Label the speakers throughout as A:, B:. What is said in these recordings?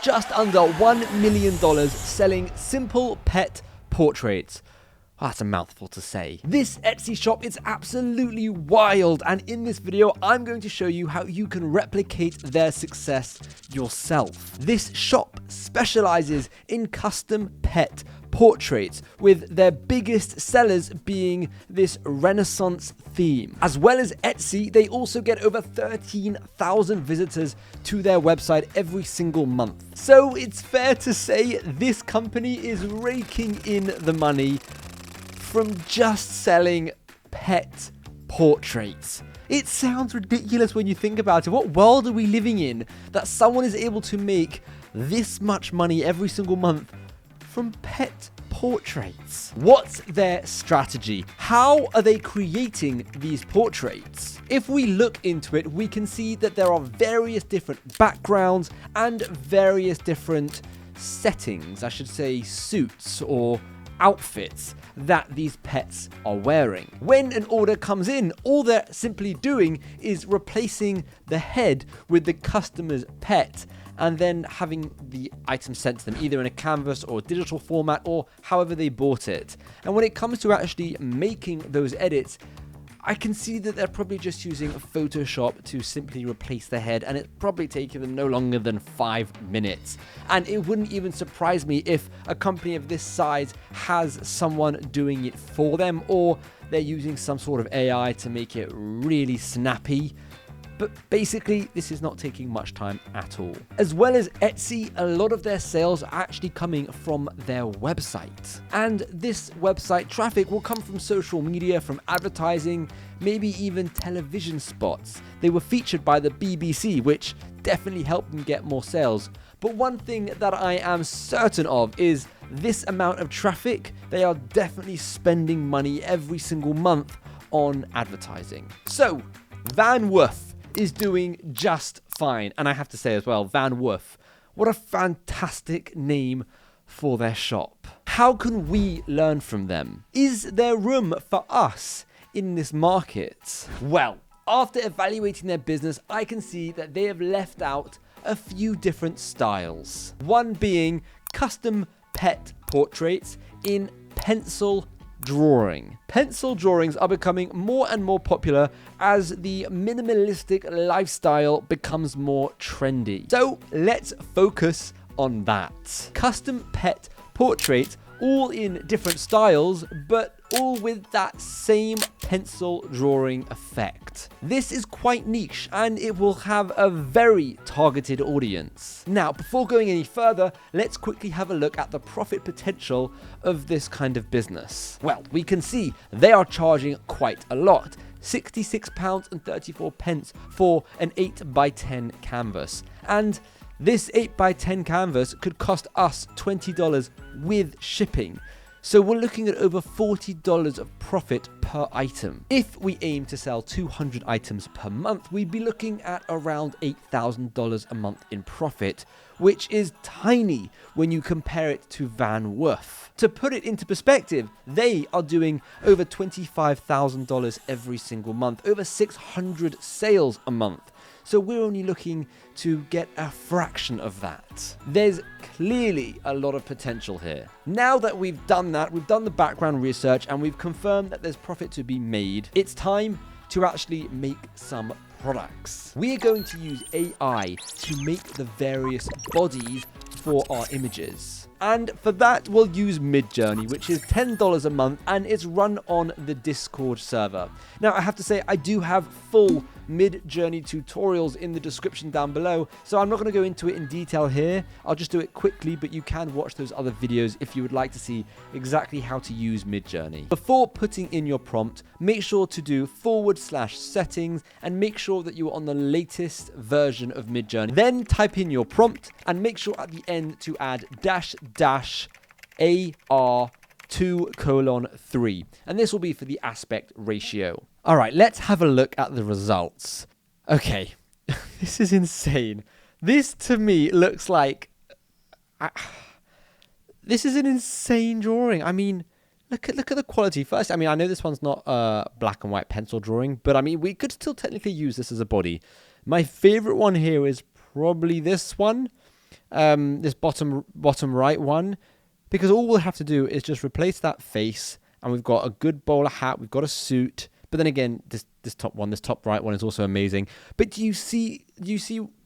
A: just under $1 million selling simple pet portraits. Oh, that's a mouthful to say. This Etsy shop is absolutely wild, and in this video, I'm going to show you how you can replicate their success yourself. This shop specializes in custom pet portraits, with their biggest sellers being this Renaissance theme. As well as Etsy, they also get over 13,000 visitors to their website every single month. So it's fair to say this company is raking in the money from just selling pet portraits. It sounds ridiculous when you think about it. What world are we living in that someone is able to make this much money every single month from pet portraits? What's their strategy? How are they creating these portraits? If we look into it, we can see that there are various different backgrounds and various different settings, I should say suits or outfits that these pets are wearing. When an order comes in, all they're simply doing is replacing the head with the customer's pet and then having the item sent to them either in a canvas or digital format or however they bought it. And when it comes to actually making those edits, I can see that they're probably just using Photoshop to simply replace the head, and it's probably taking them no longer than 5 minutes. And it wouldn't even surprise me if a company of this size has someone doing it for them, or they're using some sort of AI to make it really snappy. But basically, this is not taking much time at all. As well as Etsy, a lot of their sales are actually coming from their website. And this website traffic will come from social media, from advertising, maybe even television spots. They were featured by the BBC, which definitely helped them get more sales. But one thing that I am certain of is this amount of traffic, they are definitely spending money every single month on advertising. So, Van Woof is doing just fine. And I have to say as well, Van Woof, what a fantastic name for their shop. How can we learn from them? Is there room for us in this market? Well, after evaluating their business, I can see that they have left out a few different styles. One being custom pet portraits in pencil drawing. Pencil drawings are becoming more and more popular as the minimalistic lifestyle becomes more trendy. So let's focus on that. Custom pet portraits, all in different styles, but all with that same pencil drawing effect. This is quite niche and it will have a very targeted audience. Now, before going any further, let's quickly have a look at the profit potential of this kind of business. Well, we can see they are charging quite a lot. £66.34 for an 8x10 canvas. And this 8x10 canvas could cost us $20 with shipping. So we're looking at over $40 of profit per item. If we aim to sell 200 items per month, we'd be looking at around $8,000 a month in profit, which is tiny when you compare it to Van Woof. To put it into perspective, they are doing over $25,000 every single month, over 600 sales a month. So we're only looking to get a fraction of that. There's clearly a lot of potential here. Now that we've done that, we've done the background research and we've confirmed that there's profit to be made, it's time to actually make some products. We are going to use AI to make the various bodies for our images. And for that, we'll use Midjourney, which is $10 a month, and it's run on the Discord server. Now, I have to say, I do have full Midjourney tutorials in the description down below, so I'm not going to go into it in detail here. I'll just do it quickly, but you can watch those other videos if you would like to see exactly how to use Midjourney. Before putting in your prompt, make sure to do /settings and make sure that you are on the latest version of Midjourney. Then type in your prompt and make sure at the end to add --AR2:3, and this will be for the aspect ratio. All right, let's have a look at the results. Okay, this is insane. This to me looks like this is an insane drawing. I mean, look at the quality first. I mean, I know this one's not black and white pencil drawing, but I mean, we could still technically use this as a body. My favorite one here is probably this one. this bottom right one, because all we'll have to do is just replace that face, and we've got a good bowler hat, we've got a suit. But then again, this top right one is also amazing. But do you see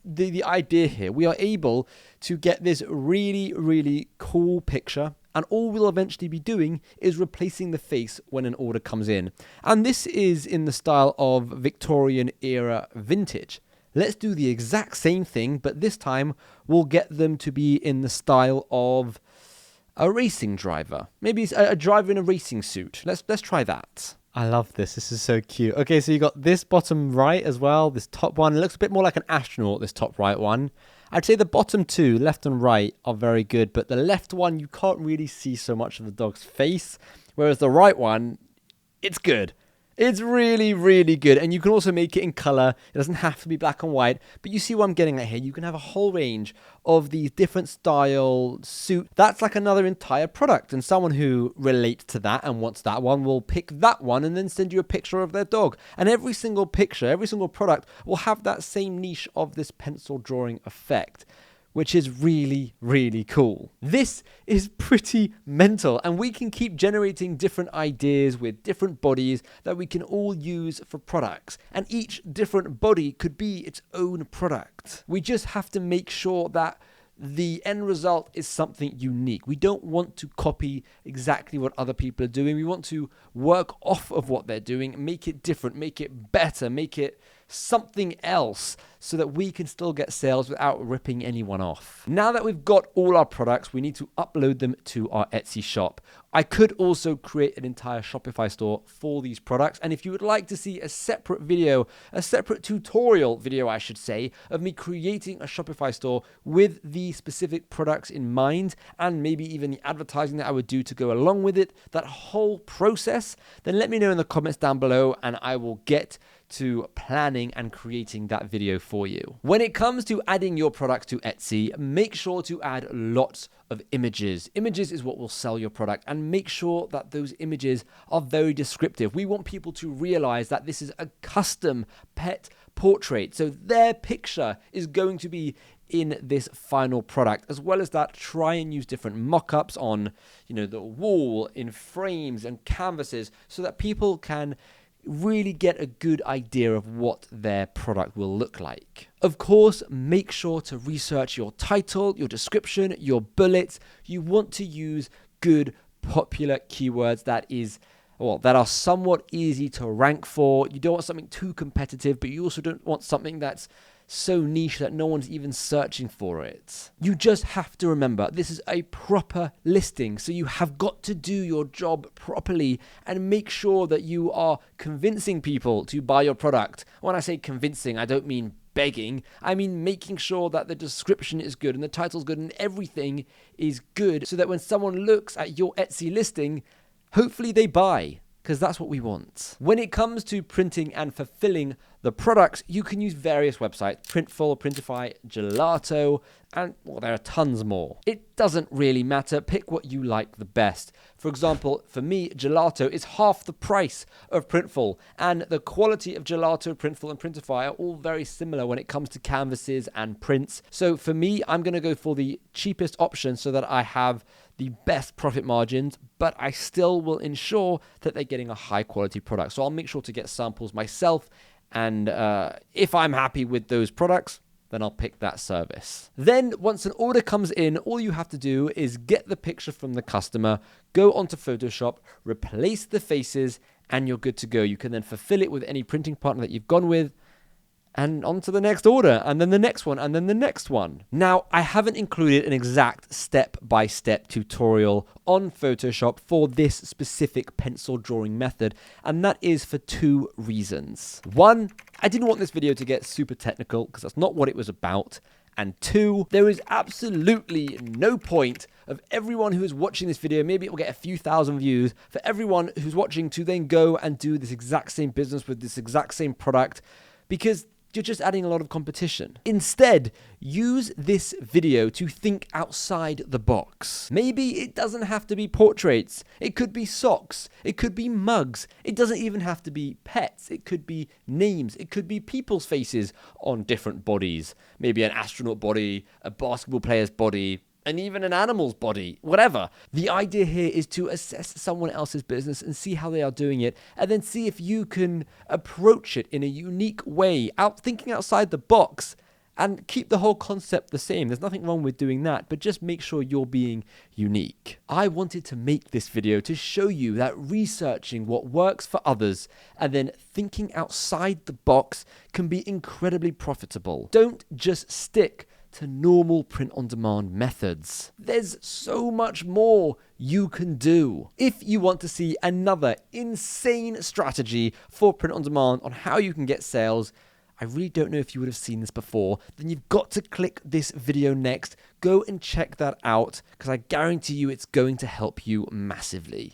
A: the idea here? We are able to get this really, really cool picture, and all we'll eventually be doing is replacing the face when an order comes in. And this is in the style of Victorian era vintage. Let's do the exact same thing, but this time we'll get them to be in the style of a racing driver. Maybe it's a driver in a racing suit. Let's try that. I love this. This is so cute. Okay, so you got this bottom right as well. This top one, it looks a bit more like an astronaut, this top right one. I'd say the bottom two, left and right, are very good, but the left one, you can't really see so much of the dog's face, whereas the right one, it's good. It's really, really good. And you can also make it in color. It doesn't have to be black and white. But you see what I'm getting at here. You can have a whole range of these different style suits. That's like another entire product. And someone who relates to that and wants that one will pick that one and then send you a picture of their dog. And every single picture, every single product will have that same niche of this pencil drawing effect, which is really, really cool. This is pretty mental, and we can keep generating different ideas with different bodies that we can all use for products, and each different body could be its own product. We just have to make sure that the end result is something unique. We don't want to copy exactly what other people are doing. We want to work off of what they're doing, make it different, make it better, make it something else, so that we can still get sales without ripping anyone off. Now that we've got all our products, we need to upload them to our Etsy shop. I could also create an entire Shopify store for these products. And if you would like to see a separate video, a separate tutorial video, I should say, of me creating a Shopify store with the specific products in mind, and maybe even the advertising that I would do to go along with it, that whole process, then let me know in the comments down below, and I will get to planning and creating that video for you. When it comes to adding your products to Etsy, make sure to add lots of images. Images is what will sell your product, and make sure that those images are very descriptive. We want people to realize that this is a custom pet portrait, so their picture is going to be in this final product. As well as that, try and use different mock-ups on, the wall, in frames and canvases, so that people can really get a good idea of what their product will look like. Of course, make sure to research your title, your description, your bullets. You want to use good, popular keywords that are somewhat easy to rank for. You don't want something too competitive, but you also don't want something that's so niche that no one's even searching for it. You just have to remember, this is a proper listing, so you have got to do your job properly and make sure that you are convincing people to buy your product. When I say convincing, I don't mean begging. I mean making sure that the description is good and the title's good and everything is good, so that when someone looks at your Etsy listing, hopefully they buy, because that's what we want. When it comes to printing and fulfilling the products, you can use various websites: Printful, Printify, Gelato, and there are tons more. It doesn't really matter. Pick what you like the best. For example, for me, Gelato is half the price of Printful, and the quality of Gelato, Printful, and Printify are all very similar when it comes to canvases and prints. So for me, I'm going to go for the cheapest option so that I have the best profit margins, but I still will ensure that they're getting a high quality product. So I'll make sure to get samples myself, and if I'm happy with those products, then I'll pick that service. Then once an order comes in, all you have to do is get the picture from the customer, go onto Photoshop, replace the faces, and you're good to go. You can then fulfill it with any printing partner that you've gone with, and on to the next order, and then the next one, and then the next one. Now, I haven't included an exact step-by-step tutorial on Photoshop for this specific pencil drawing method, and that is for two reasons. One, I didn't want this video to get super technical, because that's not what it was about. And two, there is absolutely no point of everyone who is watching this video, maybe it will get a few thousand views, for everyone who's watching to then go and do this exact same business with this exact same product, because you're just adding a lot of competition. Instead, use this video to think outside the box. Maybe it doesn't have to be portraits. It could be socks. It could be mugs. It doesn't even have to be pets. It could be names. It could be people's faces on different bodies. Maybe an astronaut body, a basketball player's body, and even an animal's body, whatever. The idea here is to assess someone else's business and see how they are doing it, and then see if you can approach it in a unique way, thinking outside the box, and keep the whole concept the same. There's nothing wrong with doing that, but just make sure you're being unique. I wanted to make this video to show you that researching what works for others and then thinking outside the box can be incredibly profitable. Don't just stick to normal print-on-demand methods. There's so much more you can do. If you want to see another insane strategy for print-on-demand on how you can get sales, I really don't know if you would have seen this before, then you've got to click this video next. Go and check that out, because I guarantee you it's going to help you massively.